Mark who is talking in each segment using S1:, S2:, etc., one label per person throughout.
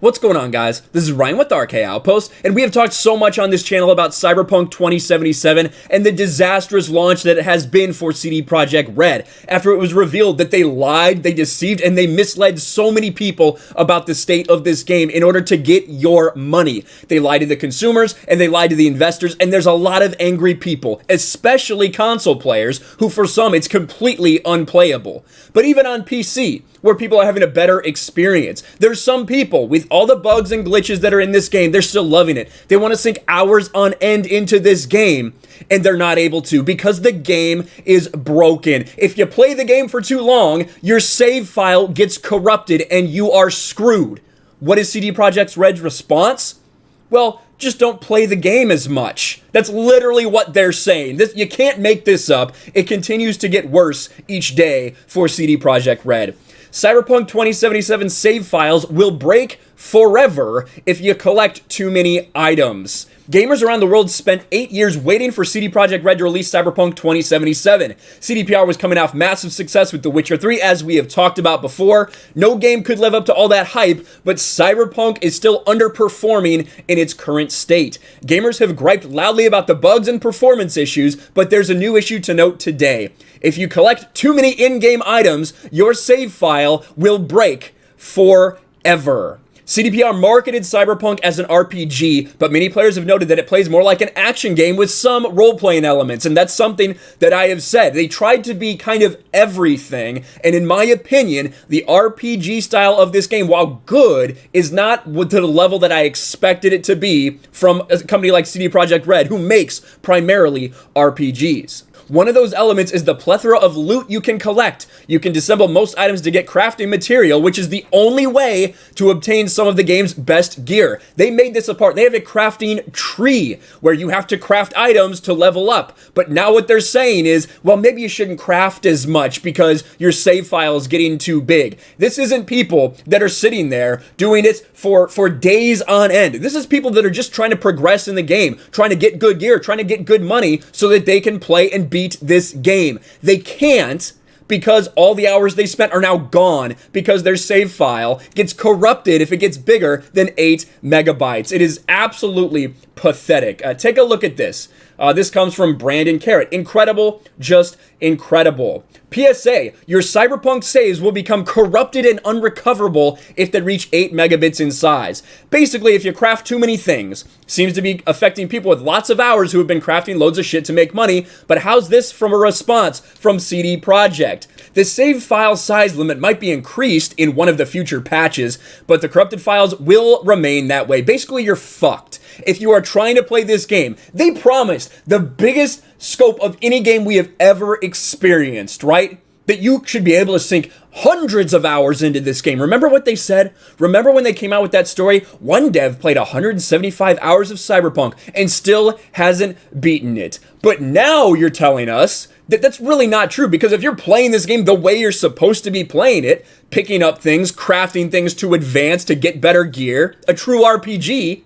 S1: What's going on, guys? This is Ryan with RK Outpost, and we have talked so much on this channel about Cyberpunk 2077 and the disastrous launch that it has been for CD Projekt Red after it was revealed that they lied, they deceived, and they misled so many people about the state of this game in order to get your money. They lied to the consumers, and they lied to the investors, and there's a lot of angry people, especially console players, who for some it's completely unplayable. But even on PC, where people are having a better experience, there's some people with all the bugs and glitches that are in this game, they're still loving it. They want to sink hours on end into this game, and they're not able to because the game is broken. If you play the game for too long, your save file gets corrupted and you are screwed. What is CD Projekt Red's response? Well, just don't play the game as much. That's literally what they're saying. You can't make this up. It continues to get worse each day for CD Projekt Red. Cyberpunk 2077 save files will break forever if you collect too many items. Gamers around the world spent 8 years waiting for CD Projekt Red to release Cyberpunk 2077. CDPR was coming off massive success with The Witcher 3, as we have talked about before. No game could live up to all that hype, but Cyberpunk is still underperforming in its current state. Gamers have griped loudly about the bugs and performance issues, but there's a new issue to note today. If you collect too many in-game items, your save file will break forever. CDPR marketed Cyberpunk as an RPG, but many players have noted that it plays more like an action game with some role-playing elements, and that's something that I have said. They tried to be kind of everything, and in my opinion, the RPG style of this game, while good, is not to the level that I expected it to be from a company like CD Projekt Red, who makes primarily RPGs. One of those elements is the plethora of loot you can collect. You can disassemble most items to get crafting material, which is the only way to obtain some of the game's best gear. They made this apart. They have a crafting tree where you have to craft items to level up. But now what they're saying is, well, maybe you shouldn't craft as much because your save file is getting too big. This isn't people that are sitting there doing it for days on end. This is people that are just trying to progress in the game, trying to get good gear, trying to get good money so that they can play and beat this game. They can't because all the hours they spent are now gone because their save file gets corrupted if it gets bigger than 8 megabytes. It is absolutely pathetic. Take a look at this. This comes from Brandon Carrot. Incredible, just incredible. PSA, your Cyberpunk saves will become corrupted and unrecoverable if they reach 8 megabits in size. Basically, if you craft too many things, seems to be affecting people with lots of hours who have been crafting loads of shit to make money, but how's this from a response from CD Projekt? The save file size limit might be increased in one of the future patches, but the corrupted files will remain that way. Basically, you're fucked. If you are trying to play this game, they promised the biggest scope of any game we have ever experienced, right? That you should be able to sink hundreds of hours into this game. Remember what they said? Remember when they came out with that story? One dev played 175 hours of Cyberpunk and still hasn't beaten it. But now you're telling us that that's really not true, because if you're playing this game the way you're supposed to be playing it, picking up things, crafting things to advance, to get better gear, a true RPG,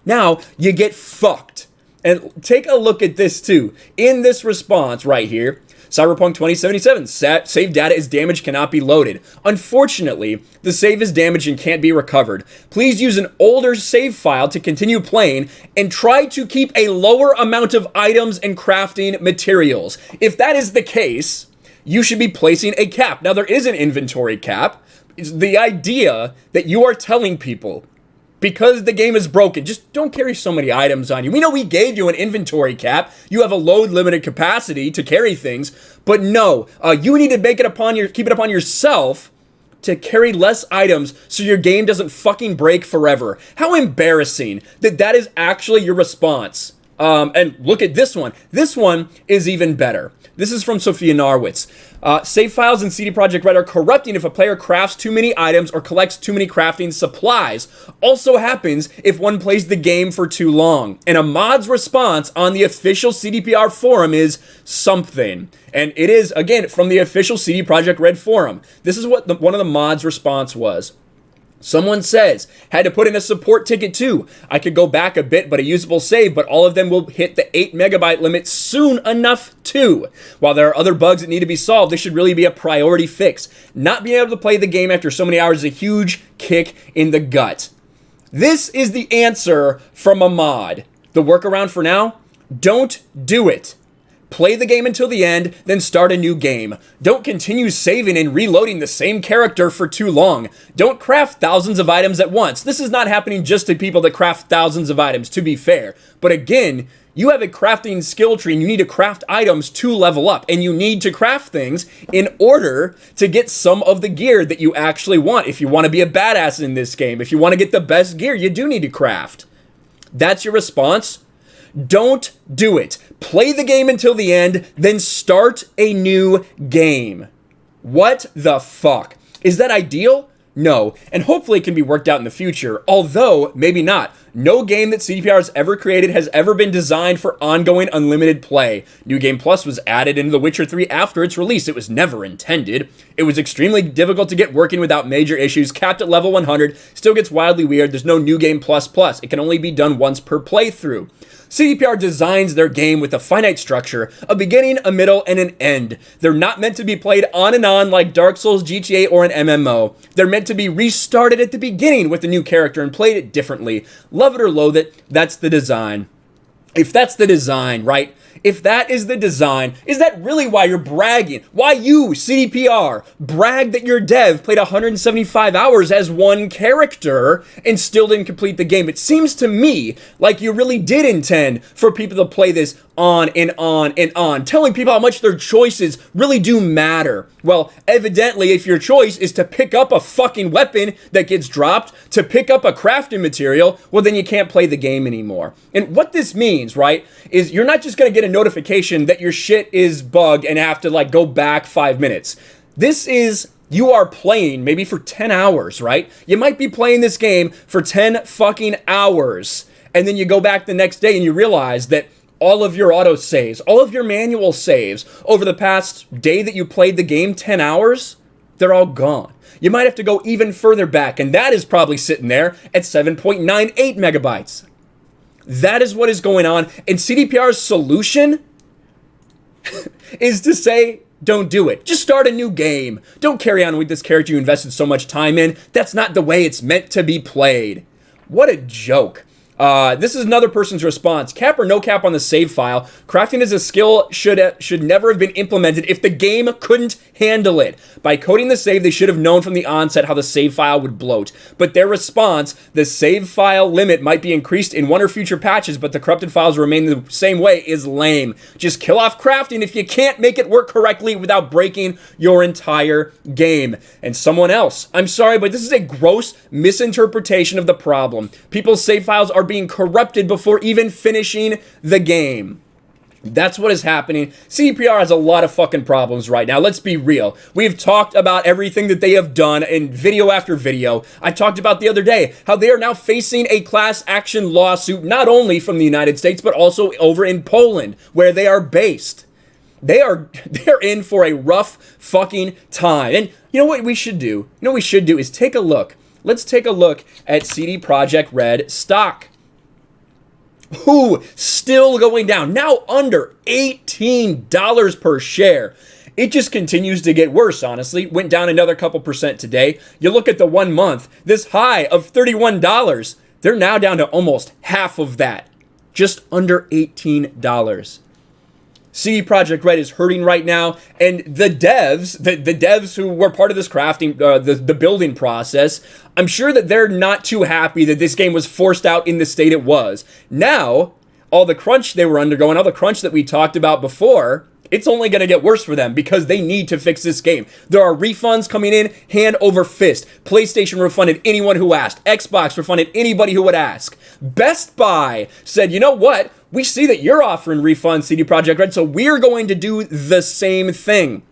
S1: now you get fucked. And take a look at this too. In this response right here, Cyberpunk 2077, save data is damaged, cannot be loaded. Unfortunately, the save is damaged and can't be recovered. Please use an older save file to continue playing and try to keep a lower amount of items and crafting materials. If that is the case, you should be placing a cap. Now, there is an inventory cap. It's the idea that you are telling people, because the game is broken, just don't carry so many items on you. We know we gave you an inventory cap. You have a load limited capacity to carry things, but no, you need to keep it upon yourself to carry less items so your game doesn't fucking break forever. How embarrassing that is actually your response. And look at this one. This one is even better. This is from Sophia Narwitz. Save files in CD Projekt Red are corrupting if a player crafts too many items or collects too many crafting supplies. Also happens if one plays the game for too long. And a mod's response on the official CDPR forum is something. And it is, again, from the official CD Projekt Red forum. This is what one of the mods' response was. Someone says, had to put in a support ticket too. I could go back a bit, but a usable save, but all of them will hit the 8 megabyte limit soon enough too. While there are other bugs that need to be solved, this should really be a priority fix. Not being able to play the game after so many hours is a huge kick in the gut. This is the answer from a mod. The workaround for now? Don't do it. Play the game until the end, then start a new game. Don't continue saving and reloading the same character for too long. Don't craft thousands of items at once. This is not happening just to people that craft thousands of items, to be fair. But again, you have a crafting skill tree and you need to craft items to level up. And you need to craft things in order to get some of the gear that you actually want. If you want to be a badass in this game, if you want to get the best gear, you do need to craft. That's your response? Don't do it. Play the game until the end, then start a new game. What the fuck? Is that ideal? No, and hopefully it can be worked out in the future, although maybe not. No game that CDPR has ever created has ever been designed for ongoing unlimited play. New Game Plus was added into The Witcher 3 after its release. It was never intended. It was extremely difficult to get working without major issues, capped at level 100, still gets wildly weird. There's no New Game Plus Plus. It can only be done once per playthrough. CDPR designs their game with a finite structure, a beginning, a middle, and an end. They're not meant to be played on and on like Dark Souls, GTA, or an MMO. They're meant to be restarted at the beginning with a new character and played it differently. Love it or loathe it, that's the design. If that's the design, right? If that is the design, is that really why you're bragging? Why you, CDPR, brag that your dev played 175 hours as one character and still didn't complete the game? It seems to me like you really did intend for people to play this on and on and on, telling people how much their choices really do matter. Well, evidently, if your choice is to pick up a fucking weapon that gets dropped, to pick up a crafting material, well, then you can't play the game anymore. And what this means, right, is you're not just going to get a notification that your shit is bugged and have to, like, go back 5 minutes. This is... You are playing maybe for 10 hours, right? You might be playing this game for 10 fucking hours. And then you go back the next day and you realize that all of your auto saves, all of your manual saves over the past day that you played the game, 10 hours, they're all gone. You might have to go even further back, and that is probably sitting there at 7.98 megabytes. That is what is going on, and CDPR's solution is to say, don't do it. Just start a new game. Don't carry on with this character you invested so much time in. That's not the way it's meant to be played. What a joke. This is another person's response. Cap or no cap on the save file. Crafting as a skill should never have been implemented if the game couldn't handle it. By coding the save, they should have known from the onset how the save file would bloat. But their response, the save file limit might be increased in one or future patches, but the corrupted files remain the same way, is lame. Just kill off crafting if you can't make it work correctly without breaking your entire game. And someone else, I'm sorry, but this is a gross misinterpretation of the problem. People's save files are being corrupted before even finishing the game. That's what is happening. CDPR has a lot of fucking problems right now. Let's be real. We've talked about everything that they have done in video after video. I talked about the other day how they are now facing a class action lawsuit, not only from the United States, but also over in Poland, where they are based. They're in for a rough fucking time. And you know what we should do? You know what we should do is take a look. Let's take a look at CD Projekt Red stock. Ooh, still going down. Now under $18 per share. It just continues to get worse, honestly. Went down another couple percent today. You look at the 1 month, this high of $31. They're now down to almost half of that. Just under $18. CD Projekt Red is hurting right now, and the devs who were part of this crafting, the building process, I'm sure that they're not too happy that this game was forced out in the state it was. Now, all the crunch they were undergoing, all the crunch that we talked about before, it's only going to get worse for them because they need to fix this game. There are refunds coming in hand over fist. PlayStation refunded anyone who asked. Xbox refunded anybody who would ask. Best Buy said, you know what? We see that you're offering refunds, CD Projekt Red, so we're going to do the same thing.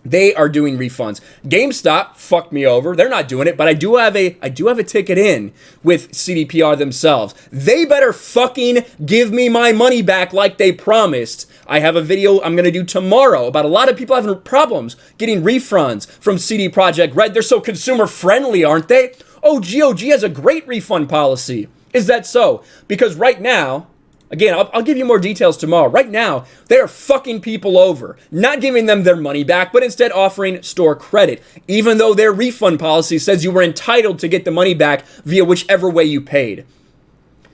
S1: They are doing refunds. GameStop fucked me over. They're not doing it, but I do have a ticket in with CDPR themselves. They better fucking give me my money back like they promised. I have a video I'm going to do tomorrow about a lot of people having problems getting refunds from CD Projekt Red. They're so consumer friendly, aren't they? Oh, GOG has a great refund policy. Is that so? Because right now, Again, I'll give you more details tomorrow. Right now, they are fucking people over, not giving them their money back, but instead offering store credit, even though their refund policy says you were entitled to get the money back via whichever way you paid.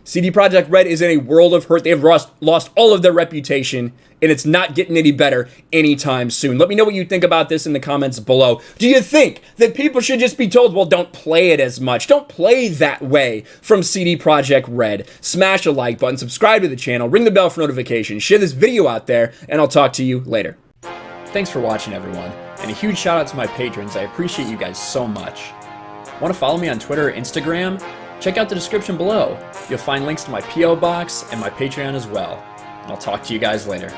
S1: CD Projekt Red is in a world of hurt. They have lost all of their reputation, and it's not getting any better anytime soon. Let me know what you think about this in the comments below. Do you think that people should just be told, well, don't play it as much? Don't play that way from CD Projekt Red. Smash a like button, subscribe to the channel, ring the bell for notifications, share this video out there, and I'll talk to you later. Thanks for watching, everyone, and a huge shout out to my patrons. I appreciate you guys so much. Want to follow me on Twitter or Instagram? Check out the description below. You'll find links to my P.O. box and my Patreon as well. And I'll talk to you guys later.